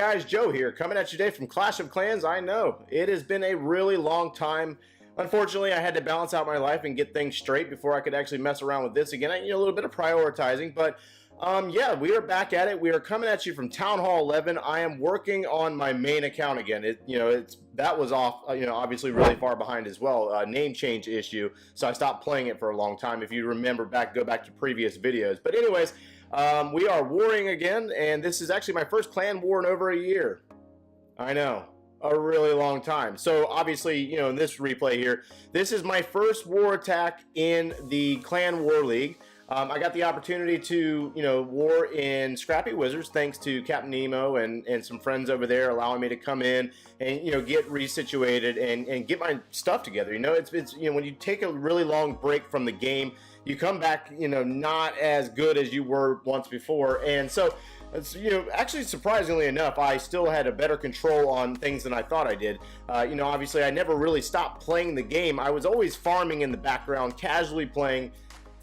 guys, Joe here, coming at you today from Clash of Clans. I know, it has been a really long time. Unfortunately, I had to balance out my life and get things straight before I could actually mess around with this again. A little bit of prioritizing, but yeah, we are back at it. We are coming at you from Town Hall 11. I am working on my main account again. That was off, obviously really far behind as well. Name change issue, so I stopped playing it for a long time. If you remember go back to previous videos. But anyways, we are warring again, and this is actually my first clan war in over a year. I know, a really long time. So obviously, in this replay here, this is my first war attack in the Clan War League. I got the opportunity to, war in Scrappy Wizards thanks to Captain Nemo and some friends over there allowing me to come in and, get resituated and get my stuff together. It's when you take a really long break from the game, you come back, not as good as you were once before. And so, actually, surprisingly enough, I still had a better control on things than I thought I did. Obviously, I never really stopped playing the game. I was always farming in the background, casually playing.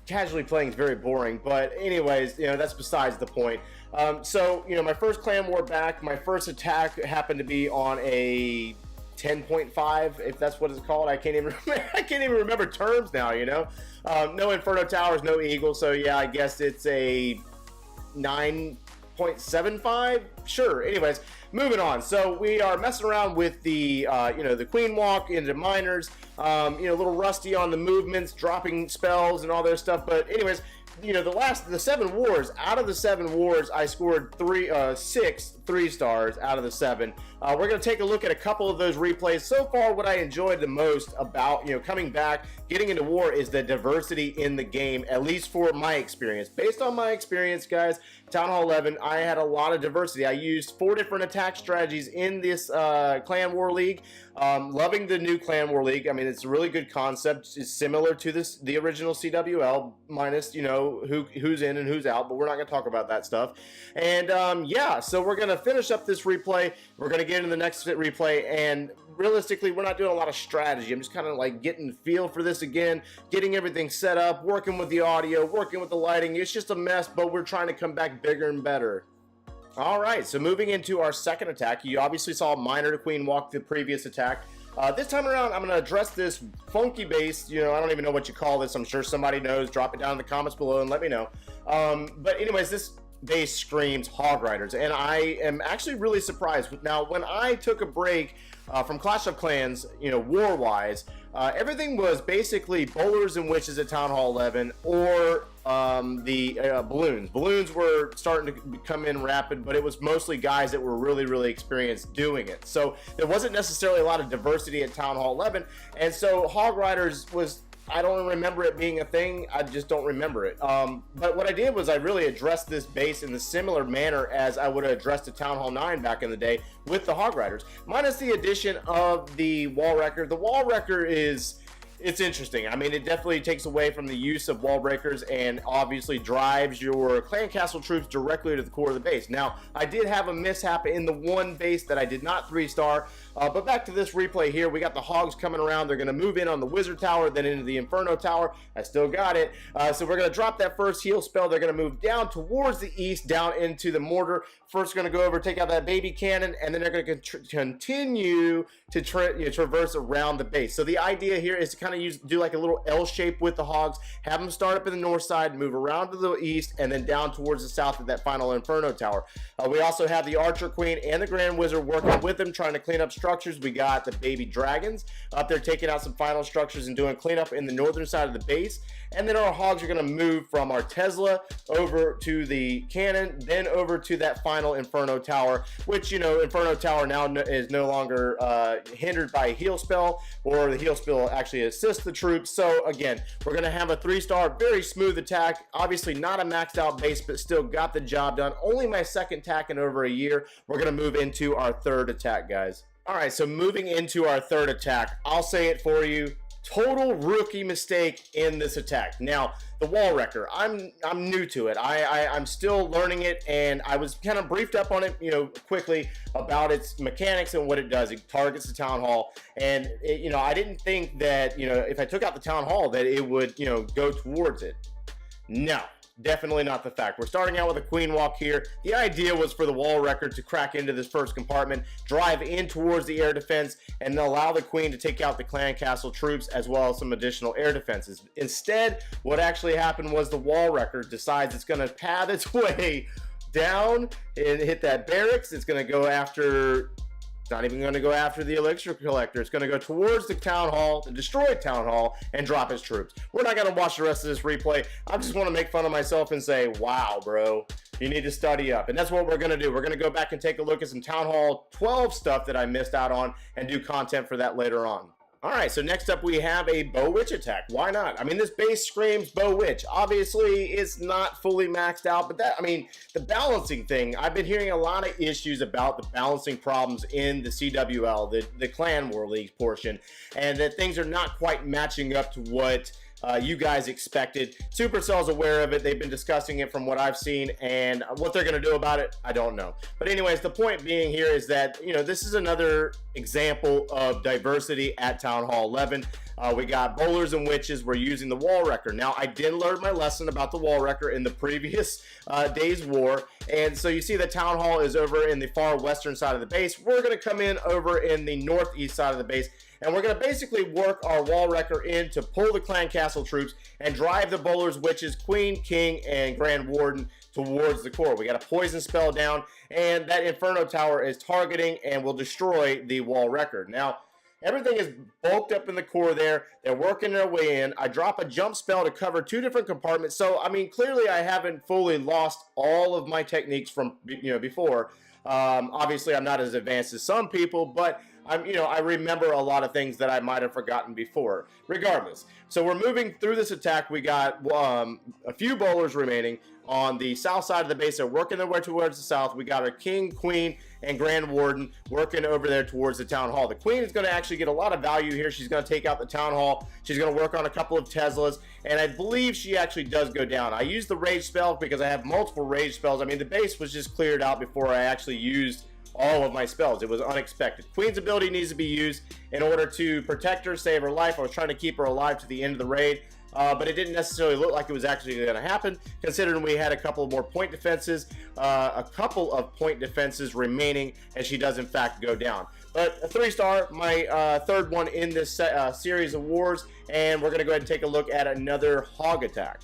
Casually playing is very boring, but anyways, that's besides the point. So, my first clan war back, my first attack happened to be on a 10.5, if that's what it's called. I can't even remember terms now. No Inferno Towers, no Eagle, so yeah, I guess it's a 9.75. Sure. Anyways, moving on. So we are messing around with the the Queen Walk into miners. A little rusty on the movements, dropping spells and all that stuff. But anyways, the 7 wars, out of the 7 wars, I scored 6 3-stars out of the 7. We're going to take a look at a couple of those replays. So far, what I enjoyed the most about, coming back, getting into war is the diversity in the game, at least for my experience. Based on my experience, guys, Town Hall 11, I had a lot of diversity. I used 4 different attack strategies in this Clan War League. Loving the new Clan War League. I mean, it's a really good concept. It's similar to the original CWL, minus, who's in and who's out, but we're not going to talk about that stuff. And yeah, so we're going to finish up this replay. We're going to get into the next replay, and realistically, we're not doing a lot of strategy. I'm just kind of like getting the feel for this again, getting everything set up, working with the audio, working with the lighting. It's just a mess, but we're trying to come back bigger and better. All right, so moving into our second attack, you obviously saw Miner to Queen Walk the previous attack. This time around, I'm going to address this funky base. I don't even know what you call this. I'm sure somebody knows. Drop it down in the comments below and let me know. But anyways, this base screams Hog Riders, and I am actually really surprised. Now, when I took a break from Clash of Clans, war-wise, everything was basically bowlers and witches at Town Hall 11 or the balloons. Balloons were starting to come in rapid, but it was mostly guys that were really, really experienced doing it. So there wasn't necessarily a lot of diversity at Town Hall 11, and so Hog Riders was, I don't remember it being a thing. I just don't remember it. But what I did was I really addressed this base in the similar manner as I would have addressed the Town Hall 9 back in the day with the Hog Riders, minus the addition of the Wall Wrecker. The Wall Wrecker it's interesting. I mean, it definitely takes away from the use of wall breakers and obviously drives your clan castle troops directly to the core of the base. Now, I did have a mishap in the one base that I did not 3-star, but back to this replay here. We got the Hogs coming around. They're going to move in on the Wizard Tower, then into the Inferno Tower. I still got it. So we're going to drop that first heal spell. They're going to move down towards the east, down into the mortar. First, going to go over, take out that baby cannon, and then they're going to continue to traverse around the base. So the idea here is to kind of do like a little L shape with the Hogs, have them start up in the north side, move around to the east, and then down towards the south of that final Inferno Tower. We also have the Archer Queen and the Grand Wizard working with them, trying to clean up structures. We got the baby dragons up there taking out some final structures and doing cleanup in the northern side of the base. And then our Hogs are going to move from our Tesla over to the cannon, then over to that final Inferno Tower, which, Inferno Tower now is no longer hindered by a heal spell, or the heal spell actually assists the troops. So again, we're going to have a 3-star, very smooth attack. Obviously not a maxed out base, but still got the job done. Only my second attack in over a year. We're going to move into our third attack, guys. All right, so moving into our third attack, I'll say it for you. Total rookie mistake in this attack. Now, the Wall Wrecker, I'm new to it. I'm still learning it, and I was kind of briefed up on it, quickly about its mechanics and what it does. It targets the Town Hall, and I didn't think that, if I took out the Town Hall that it would, go towards it. No. Definitely not the fact. We're starting out with a queen walk here. The idea was for the wall wrecker to crack into this first compartment, drive in towards the air defense, and allow the queen to take out the clan castle troops as well as some additional air defenses. Instead, what actually happened was the wall wrecker decides it's going to path its way down and hit that barracks. It's going to go after... Not even going to go after the elixir collector. It's going to go towards the town hall, the destroyed town hall, and drop his troops. We're not going to watch the rest of this replay. I just want to make fun of myself and say, wow, bro, you need to study up. And that's what we're going to do. We're going to go back and take a look at some Town Hall 12 stuff that I missed out on and do content for that later on. All right, so next up we have a Bow Witch attack. Why not? I mean, this base screams Bow Witch. Obviously, it's not fully maxed out, but the balancing thing, I've been hearing a lot of issues about the balancing problems in the CWL, the Clan War League portion, and that things are not quite matching up to what you guys expected. Supercell's aware of it. They've been discussing it from what I've seen, and what they're going to do about it, I don't know. But anyways, the point being here is that, you know, this is another example of diversity at Town Hall 11. We got bowlers and witches. We're using the wall wrecker. Now, I did learn my lesson about the wall wrecker in the previous day's war, and so you see the town hall is over in the far western side of the base. We're going to come in over in the northeast side of the base, and we're going to basically work our wall wrecker in to pull the clan castle troops and drive the bowlers, witches, queen, king, and grand warden towards the core. We got a poison spell down, and that inferno tower is targeting and will destroy the wall wrecker. Now, everything is bulked up in the core there. They're working their way in. I drop a jump spell to cover 2 different compartments. So, I mean, clearly I haven't fully lost all of my techniques from, you know, before. Obviously, I'm not as advanced as some people, but I remember a lot of things that I might have forgotten before. Regardless, so we're moving through this attack. We got a few bowlers remaining on the south side of the base. They're working their way towards the south. We got our king, queen, and grand warden working over there towards the town hall. The queen is going to actually get a lot of value here. She's going to take out the town hall. She's going to work on a couple of Teslas, and I believe she actually does go down. I used the rage spell because I have multiple rage spells. I mean, the base was just cleared out before I actually used all of my spells. It was unexpected. Queen's ability needs to be used in order to protect her, save her life. I was trying to keep her alive to the end of the raid, but it didn't necessarily look like it was actually going to happen, considering we had a couple of more point defenses, remaining, and she does in fact go down. But a 3-star, my third one in this series of wars, and we're going to go ahead and take a look at another hog attack.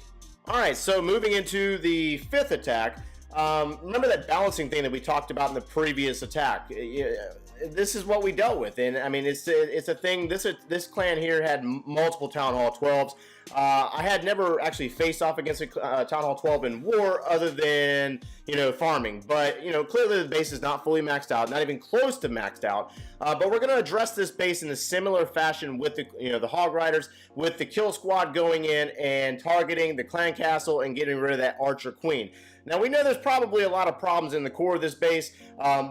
All right, so moving into the 5th attack. Remember that balancing thing that we talked about in the previous attack? This is what we dealt with, and I mean, it's a thing. This clan here had multiple Town Hall 12s. I had never actually faced off against a Town Hall 12 in war, other than, you know, farming. But, you know, clearly the base is not fully maxed out, not even close to maxed out. But we're going to address this base in a similar fashion with the, you know, the Hog Riders, with the kill squad going in and targeting the clan castle and getting rid of that archer queen. Now, we know there's probably a lot of problems in the core of this base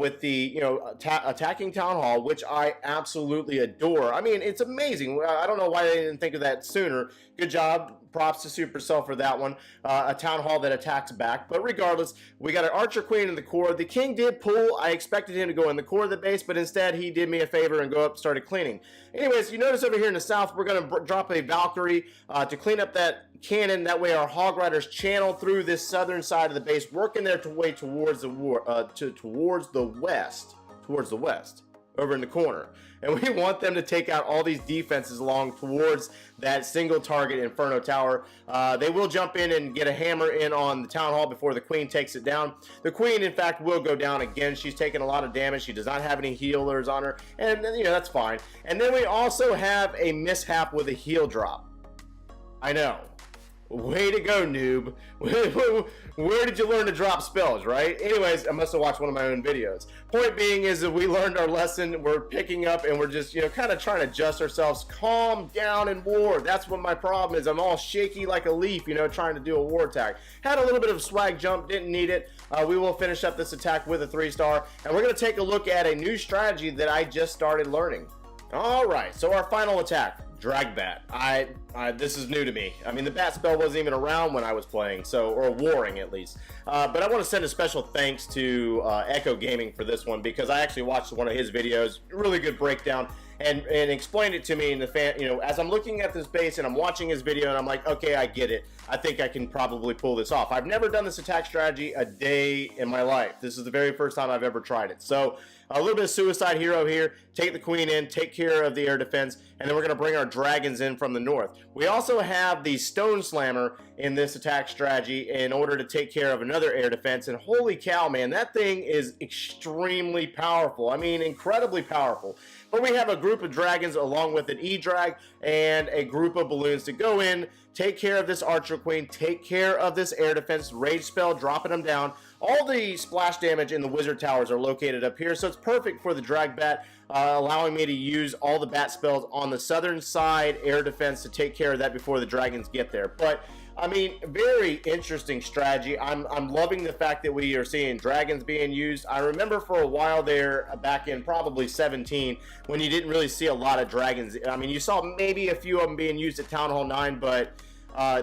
with the, you know, attacking Town Hall, which I absolutely adore. I mean, it's amazing. I don't know why they didn't think of that sooner. Good job. Props to Supercell for that one. A Town Hall that attacks back. But regardless, we got an Archer Queen in the core. The King did pull. I expected him to go in the core of the base, but instead he did me a favor and go up and started cleaning. Anyways, you notice over here in the south, we're going to drop a Valkyrie to clean up that cannon. That way our Hog Riders channel through this southern side of the base, working their way towards the west, over in the corner. And we want them to take out all these defenses along towards that single target Inferno Tower. They will jump in and get a hammer in on the Town Hall before the Queen takes it down. The Queen, in fact, will go down again. She's taking a lot of damage. She does not have any healers on her, and, you know, that's fine. And then we also have a mishap with a heal drop. I know. Way to go, noob. Where did you learn to drop spells, right? Anyways, I must have watched one of my own videos. Point being is that we learned our lesson. We're picking up and we're just, you know, kind of trying to adjust ourselves. Calm down in war. That's what my problem is. I'm all shaky like a leaf, you know, trying to do a war attack. Had a little bit of swag jump, didn't need it. We will finish up this attack with a 3-star. And we're going to take a look at a new strategy that I just started learning. All right, so our final attack. Drag Bat. This is new to me. I mean, the bat spell wasn't even around when I was playing, or warring at least. But I want to send a special thanks to Echo Gaming for this one, because I actually watched one of his videos. Really good breakdown. and explained it to me in the fan, you know, as I'm looking at this base and I'm watching his video, and I'm like, okay, I get it. I think I can probably pull this off. I've never done this attack strategy a day in my life. This is the very first time I've ever tried it. So a little bit of suicide hero here. Take the queen in, take care of the air defense, and then we're going to bring our dragons in from the north. We also have the stone slammer in this attack strategy in order to take care of another air defense, and holy cow, man, that thing is extremely powerful. I mean, incredibly powerful. But we have a group of dragons along with an E-drag and a group of balloons to go in, take care of this archer queen, take care of this air defense, rage spell, dropping them down. All the splash damage in the wizard towers are located up here, so it's perfect for the drag bat, allowing me to use all the bat spells on the southern side air defense to take care of that before the dragons get there. But I mean, very interesting strategy. I'm loving the fact that we are seeing dragons being used. I remember for a while there, back in probably 17, when you didn't really see a lot of dragons. I mean, you saw maybe a few of them being used at Town Hall 9, but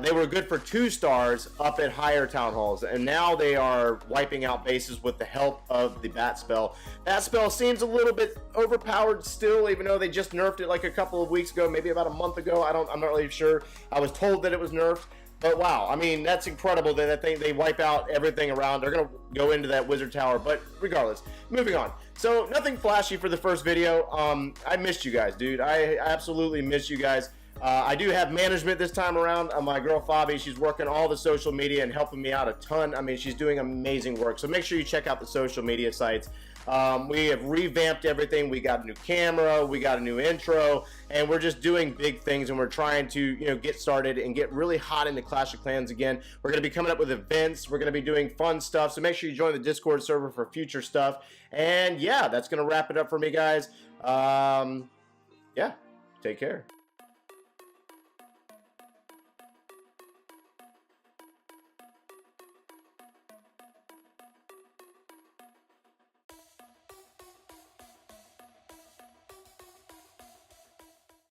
they were good for 2 stars up at higher town halls, and now they are wiping out bases with the help of the bat spell. Bat spell seems a little bit overpowered still, even though they just nerfed it like a couple of weeks ago, maybe about a month ago. I'm not really sure. I was told that it was nerfed. But wow, I mean, that's incredible that they wipe out everything around. They're going to go into that wizard tower, but regardless, moving on. So nothing flashy for the first video. I missed you guys, dude. I absolutely missed you guys. I do have management this time around. My girl Fabi, she's working all the social media and helping me out a ton. I mean, she's doing amazing work. So make sure you check out the social media sites. We have revamped everything. We got a new camera, we got a new intro, and we're just doing big things, and we're trying to, you know, get started and get really hot into Clash of Clans again. We're going to be coming up with events. We're going to be doing fun stuff, so make sure you join the Discord server for future stuff. And yeah, that's going to wrap it up for me, guys. Yeah, take care.